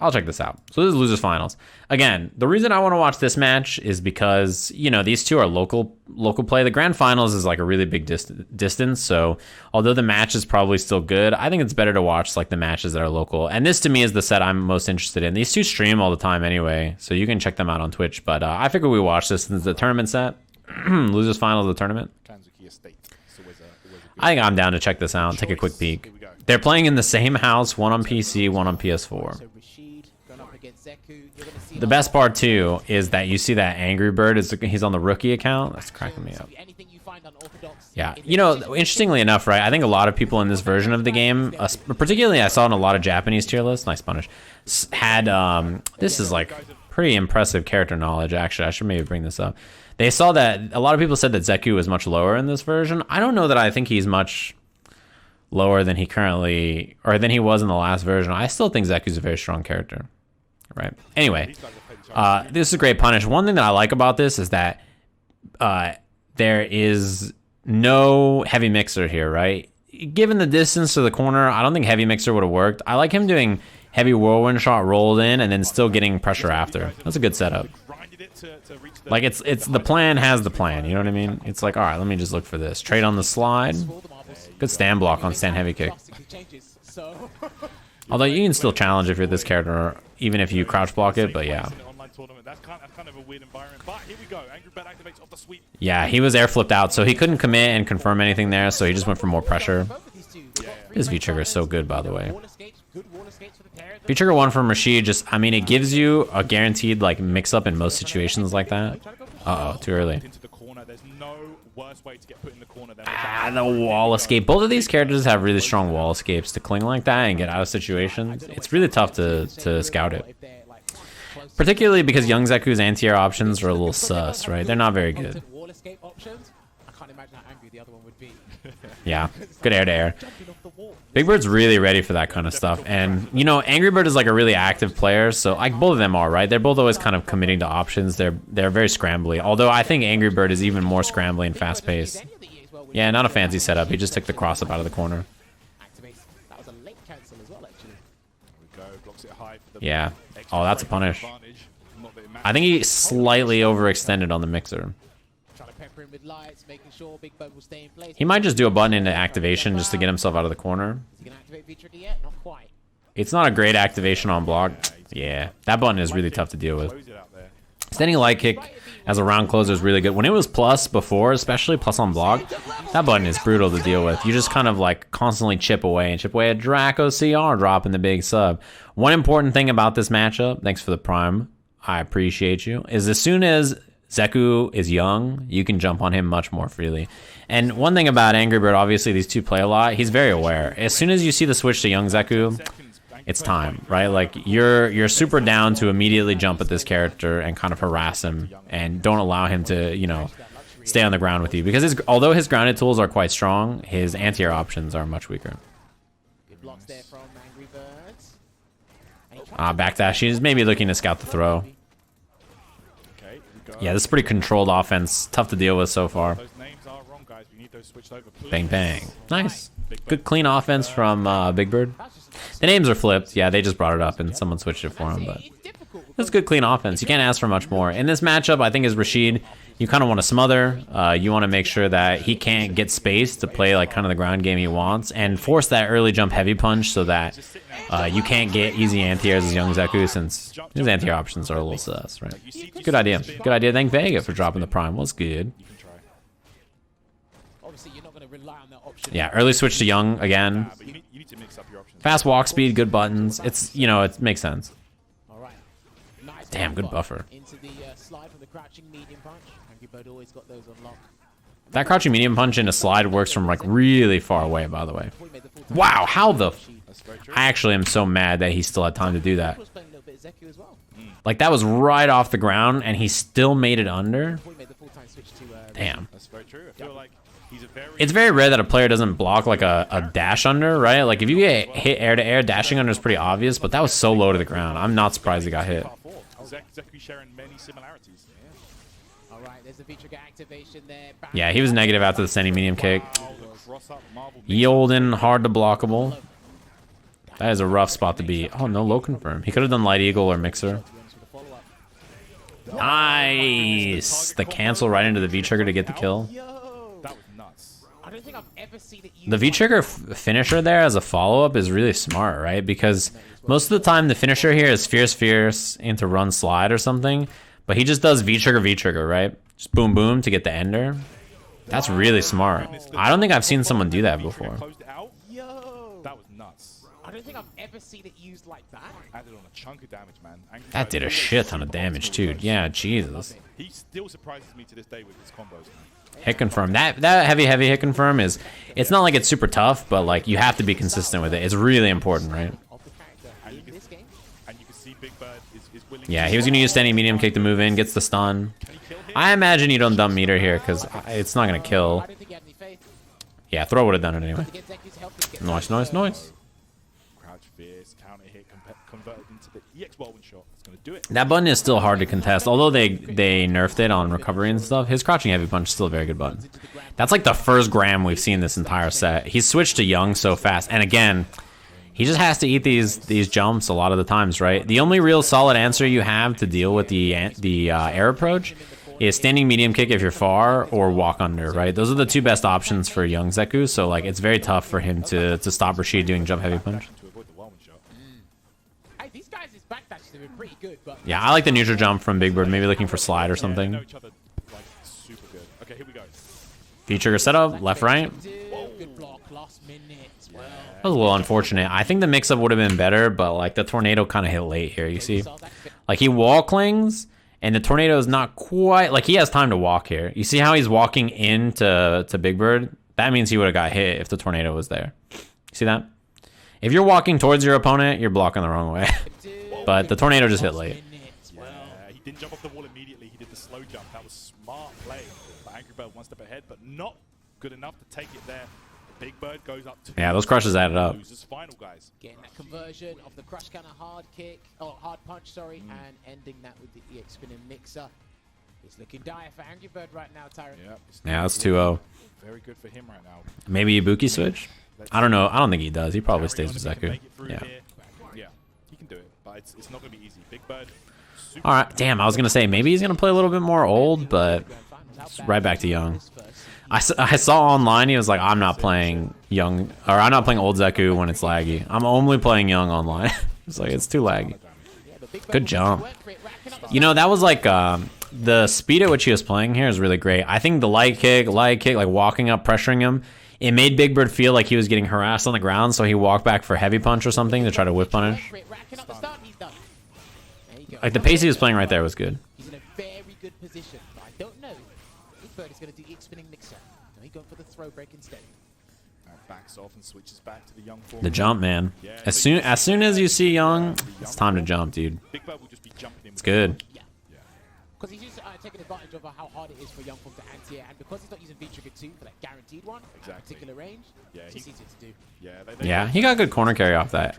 I'll check this out. So this is losers finals. Again, the reason I want to watch this match is because, you know, these two are local play. The grand finals is like a really big distance. So although the match is probably still good, I think it's better to watch like the matches that are local. And this to me is the set I'm most interested in. These two stream all the time anyway, so you can check them out on Twitch. But I figured we watch this since the tournament set. Losers finals of the tournament. I think I'm down to check this out. Take a quick peek. They're playing in the same house, one on PC, one on PS4. The best part too is that you see that AngryBird he's on the rookie account. That's cracking me up. Yeah, you know, interestingly enough, right? I think a lot of people in this version of the game, particularly I saw in a lot of Japanese tier lists, nice punish, had this is like pretty impressive character knowledge. Actually, I should maybe bring this up. They saw that a lot of people said that Zeku was much lower in this version. I don't know that I think he's much lower than he currently, or than he was in the last version. I still think Zeku's a very strong character, right? Anyway, this is a great punish. One thing that I like about this is that there is no heavy mixer here, right? Given the distance to the corner, I don't think heavy mixer would have worked. I like him doing heavy whirlwind shot rolled in and then still getting pressure after. That's a good setup. Like it's the plan has the plan, you know what I mean? It's like, all right, let me just look for this. Trade on the slide. Good stand block on stand heavy kick. Although you can still challenge if you're this character, even if you crouch block it, but yeah. Yeah, he was air flipped out, so he couldn't commit and confirm anything there, so he just went for more pressure. This V-trigger is so good, by the way. V-trigger 1 from Rashid, just, I mean, it gives you a guaranteed, like, mix-up in most situations like that. Uh-oh, too early. Ah, the wall escape. Both of these characters have really strong wall escapes to cling like that and get out of situations. It's really tough to scout it. Particularly because young Zeku's anti-air options are a little sus, right? They're not very good. Yeah, good air to air. Big Bird's really ready for that kind of stuff. And, you know, AngryBird is like a really active player, so like both of them are, right? They're both always kind of committing to options. They're very scrambly. Although I think AngryBird is even more scrambly and fast-paced. Yeah, not a fancy setup. He just took the cross-up out of the corner. Yeah. Oh, that's a punish. I think he slightly overextended on the mixer. He might just do a button into activation just to get himself out of the corner. It's not a great activation on block. Yeah, that button is really tough to deal with. Standing light kick as a round closer is really good. When it was plus before, especially plus on block, that button is brutal to deal with. You just kind of like constantly chip away a Draco CR drop in the big sub. One important thing about this matchup, thanks for the prime, I appreciate you, is as soon as Zeku is young, you can jump on him much more freely. And one thing about AngryBird, obviously these two play a lot, he's very aware. As soon as you see the switch to young Zeku, it's time, right? Like you're super down to immediately jump at this character and kind of harass him and don't allow him to, you know, stay on the ground with you. Because although his grounded tools are quite strong, his anti-air options are much weaker. Backdash, she's maybe looking to scout the throw. Yeah, this is pretty controlled offense. Tough to deal with so far. Bang, bang. Nice. Good clean offense from Big Bird. The names are flipped. Yeah, they just brought it up and someone switched it for him. But that's good clean offense. You can't ask for much more. In this matchup, I think as Rashid, you kind of want to smother. You want to make sure that he can't get space to play like kind of the ground game he wants and force that early jump heavy punch so that you can't get easy anti-airs as young Zeku since his anti-air options are a little sus, right? Good idea. Good idea. Thank Vega for dropping the prime. Was good. Yeah, early switch to young again. Fast walk speed, good buttons. It's, you know, it makes sense. Damn, good buffer. That crouching medium punch in a slide works from like really far away, by the way. Wow, how the... I actually am so mad that he still had time to do that. Like that was right off the ground and he still made it under. Damn. It's very rare that a player doesn't block like a dash under, right? Like if you get hit air to air, dashing under is pretty obvious, but that was so low to the ground. I'm not surprised he got hit. Yeah, he was negative after the sending medium kick. Yielding, hard to blockable. That is a rough spot to be. Oh, no low confirm. He could have done light eagle or mixer. Nice. The cancel right into the V trigger to get the kill. The V trigger finisher there as a follow up is really smart, right? Because most of the time the finisher here is fierce into run slide or something, but he just does V trigger, right? Just boom boom to get the ender. That's really smart. I don't think I've seen someone do that before. I don't think I've ever seen it used like that. Added on a chunk of damage, man. That did a shit ton of damage too. Yeah, Jesus. He still surprises me to this day with his combos. Hit confirm. That heavy hit confirm is, it's not like it's super tough, but like you have to be consistent with it. It's really important, right? Yeah, he was gonna use standing medium kick to move in, gets the stun. I imagine you don't dump meter here because it's not gonna kill. Yeah, throw would have done it anyway. Nice. That button is still hard to contest, although they nerfed it on recovery and stuff. His crouching heavy punch is still a very good button. That's like the first Graham we've seen this entire set. He's switched to Young so fast, and again, he just has to eat these jumps a lot of the times, right? The only real solid answer you have to deal with the air approach is standing medium kick if you're far, or walk under, right? Those are the two best options for Young Zeku, so like it's very tough for him to stop Rashid doing jump heavy punch. Yeah, I like the neutral jump from Big Bird, maybe looking for slide or something. V trigger setup, left, right. That was a little unfortunate. I think the mix-up would have been better, but like the tornado kind of hit late here, you see? Like he wall clings, and the tornado is not quite, like he has time to walk here. You see how he's walking into Big Bird? That means he would have got hit if the tornado was there. See that? If you're walking towards your opponent, you're blocking the wrong way. But the tornado just hit late. Yeah, he didn't jump off the wall immediately. He did the slow jump. That was smart play. But AngryBird one step ahead, but not good enough to take it there. Big Bird goes up to, yeah, those crushes added up. Final, guys. Getting that conversion of the crush counter hard kick, or hard punch, sorry, and ending that with the EX spinning mixer. It's looking dire for AngryBird right now, Tyron. Yeah, that's 2-0. Very good for him right now. Maybe Ibuki switch? I don't know. I don't think he does. He probably stays with Zeku. Yeah. Yeah, he can do it, but it's not going to be easy. Big Bird. All right. Damn, I was going to say maybe he's going to play a little bit more old, but it's right back to Young. I saw online he was like, I'm not playing Young, or I'm not playing old Zeku when it's laggy. I'm only playing Young online. It's like, it's too laggy. Good jump. You know, that was like the speed at which he was playing here is really great. I think the light kick, like walking up, pressuring him, it made Big Bird feel like he was getting harassed on the ground, so he walked back for heavy punch or something to try to whip punish. Like the pace he was playing right there was good. He's in a very good position, but I don't know. Big Bird is going to do EX spinning mixer. No, he going for the throw break instead. Backs off and switches back to the Young form. The jump, man. As soon as you see Young, it's time to jump, dude. Big Bird will just be jumping him. It's good. Because he's just taking advantage of how hard it is for Young Form to anti-air, and because he's not using V-Trigger 2 for that guaranteed one, at a particular range, it's just easier to do. Yeah, he got good corner carry off that.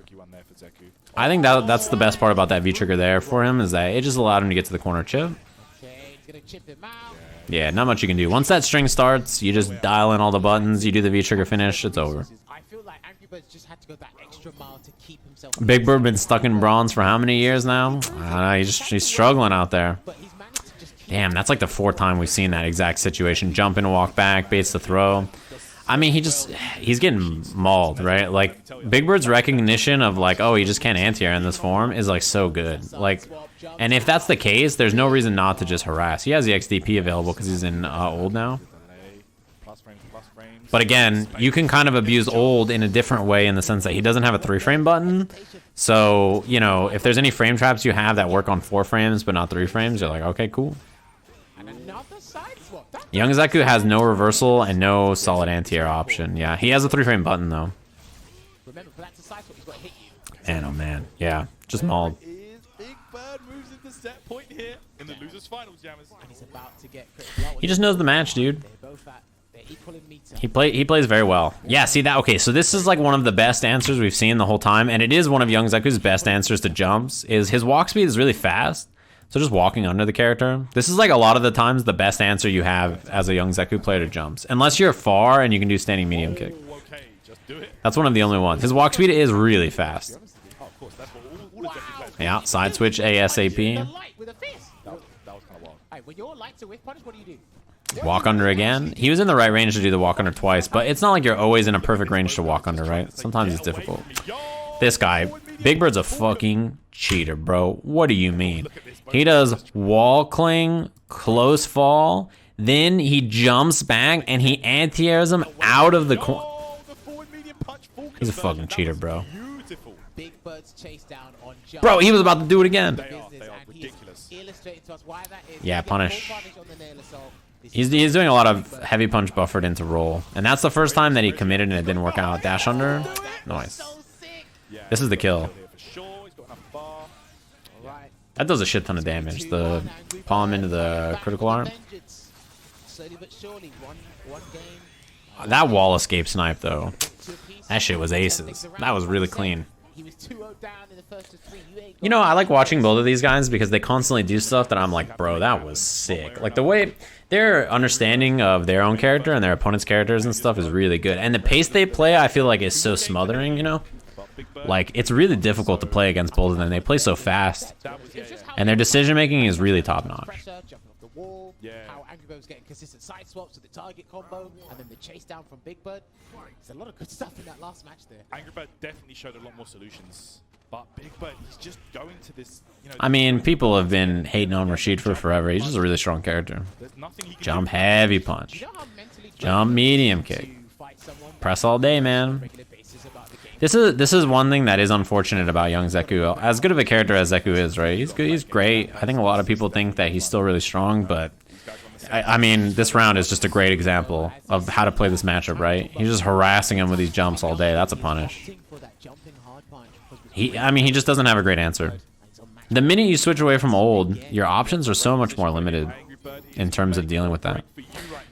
I think that's the best part about that V-Trigger there for him, is that it just allowed him to get to the corner chip. Okay, he's going to chip him out. Yeah, not much you can do. Once that string starts, you just dial in all the buttons, you do the V-Trigger finish, it's over. I feel like AngryBird just had to go that extra mile to keep himself. Big Bird been stuck in bronze for how many years now? I don't know, he's struggling out there. Damn, that's like the 4th time we've seen that exact situation. Jump in and walk back, baits the throw. I mean, he's getting mauled, right? Like, Big Bird's recognition of like, oh, he just can't anti-air in this form is like so good. Like, and if that's the case, there's no reason not to just harass. He has the XDP available because he's in old now. But again, you can kind of abuse old in a different way in the sense that he doesn't have a 3-frame button. So, you know, if there's any frame traps you have that work on 4 frames but not 3 frames, you're like, okay, cool. Young Zeku has no reversal and no solid anti-air option. Yeah, he has a 3-frame button though. Man, oh man. Yeah, just mauled. He just knows the match, dude. He plays very well. Yeah, see that? Okay, so this is like one of the best answers we've seen the whole time, and it is one of Young Zeku's best answers to jumps, is his walk speed is really fast. So just walking under the character. This is like a lot of the times the best answer you have as a Young Zeku player to jumps. Unless you're far and you can do standing medium kick. That's one of the only ones. His walk speed is really fast. Oh, of course, that's what all the Zeku players. Yeah, side switch ASAP. That was kind of wild. Hey, when you're light to whiff punish, what do? Walk under again. He was in the right range to do the walk under twice, but it's not like you're always in a perfect range to walk under, right? Sometimes it's difficult. This guy, Big Bird's a fucking cheater, bro. What do you mean? He does wall cling, close fall, then he jumps back and he anti-airs him out of the corner. He's a fucking cheater, bro. Big Bird's chase down on jump. Bro, he was about to do it again. They are ridiculous. Yeah, punish. He's doing a lot of heavy punch buffered into roll. And that's the first time that he committed and it didn't work out. Dash under. Nice. This is the kill. That does a shit ton of damage. The palm into the critical arm. That wall escape snipe though. That shit was aces. That was really clean. You know, I like watching both of these guys because they constantly do stuff that I'm like, bro, that was sick. Like the way their understanding of their own character and their opponent's characters and stuff is really good. And the pace they play, I feel like is so smothering, you know? Like, it's really difficult to play against both of them. They play so fast. And their decision making is really top notch. How AngryBird was getting consistent side swaps with the target combo, and then the chase down from Big Bird. There's a lot of good stuff in that last match there. AngryBird definitely showed a lot more solutions, but Big Bird, he's just going to this. You know, I mean, people have been hating on Rashid for forever. He's just a really strong character. Jump heavy punch. Jump medium kick. Press all day, man. This is one thing that is unfortunate about young Zeku. As good of a character as Zeku is, right? He's good. He's great. I think a lot of people think that he's still really strong, but I mean, this round is just a great example of how to play this matchup, right? He's just harassing him with these jumps all day. That's a punish. He just doesn't have a great answer. The minute you switch away from old, your options are so much more limited in terms of dealing with that.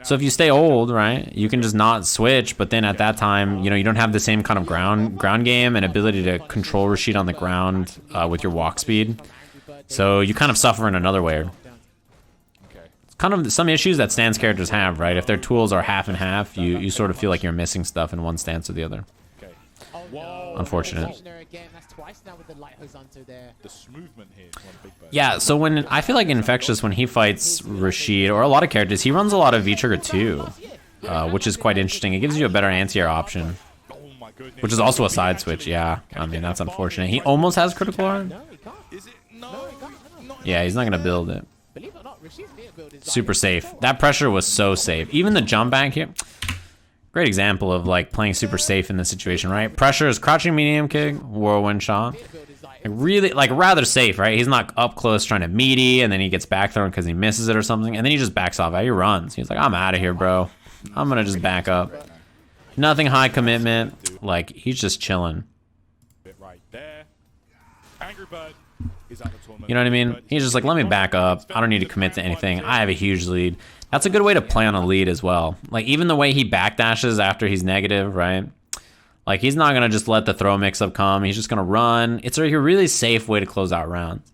So if you stay old, right, you can just not switch, but then at that time, you know, you don't have the same kind of ground game and ability to control Rashid on the ground with your walk speed. So you kind of suffer in another way. It's kind of some issues that stance characters have, right? If their tools are half and half, you sort of feel like you're missing stuff in one stance or the other. Unfortunate. Yeah, so when I feel like Infectious, when he fights Rashid or a lot of characters, he runs a lot of V-Trigger too, which is quite interesting. It gives you a better anti-air option, which is also a side switch. Yeah, I mean, that's unfortunate. He almost has critical arm. Yeah, he's not going to build it. Super safe. That pressure was so safe. Even the jump back here. Great example of like playing super safe in this situation, right? Pressure is crouching medium kick, whirlwind shot. Really, like rather safe, right? He's not up close trying to meaty, and then he gets back thrown because he misses it or something, and then he just backs off. He runs. He's like, I'm out of here, bro. I'm gonna just back up. Nothing high commitment. Like he's just chilling. You know what I mean? He's just like, let me back up. I don't need to commit to anything. I have a huge lead. That's a good way to play on a lead as well. Like even the way he backdashes after he's negative, right? Like he's not gonna just let the throw mix-up come. He's just gonna run. It's a really safe way to close out rounds.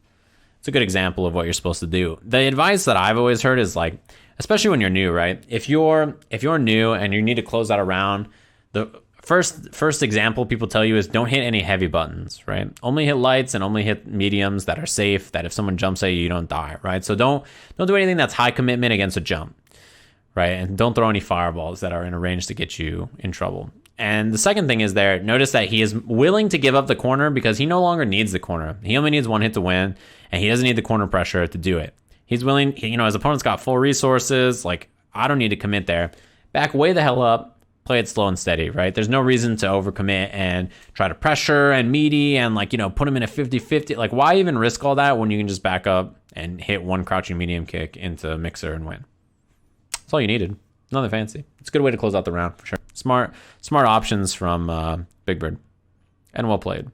It's a good example of what you're supposed to do. The advice that I've always heard is like, especially when you're new, right? If you're new and you need to close out a round, the first example people tell you is don't hit any heavy buttons, right? Only hit lights and only hit mediums that are safe, that if someone jumps at you, you don't die, right? So don't do anything that's high commitment against a jump, right? And don't throw any fireballs that are in a range to get you in trouble. And the second thing is there, notice that he is willing to give up the corner because he no longer needs the corner. He only needs one hit to win, and he doesn't need the corner pressure to do it. He's willing, you know, his opponent's got full resources, like, I don't need to commit there. Back way the hell up, play it slow and steady, right? There's no reason to overcommit and try to pressure and meaty and, like, you know, put him in a 50-50. Like, why even risk all that when you can just back up and hit one crouching medium kick into mixer and win? That's all you needed. Nothing fancy. It's a good way to close out the round, for sure. Smart options from Big Bird. And well played.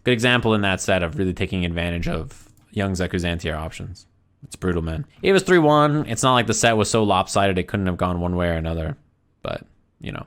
Good example in that set of really taking advantage of young Zeku's anti-air options. It's brutal, man. It was 3-1. It's not like the set was so lopsided it couldn't have gone one way or another. But, you know.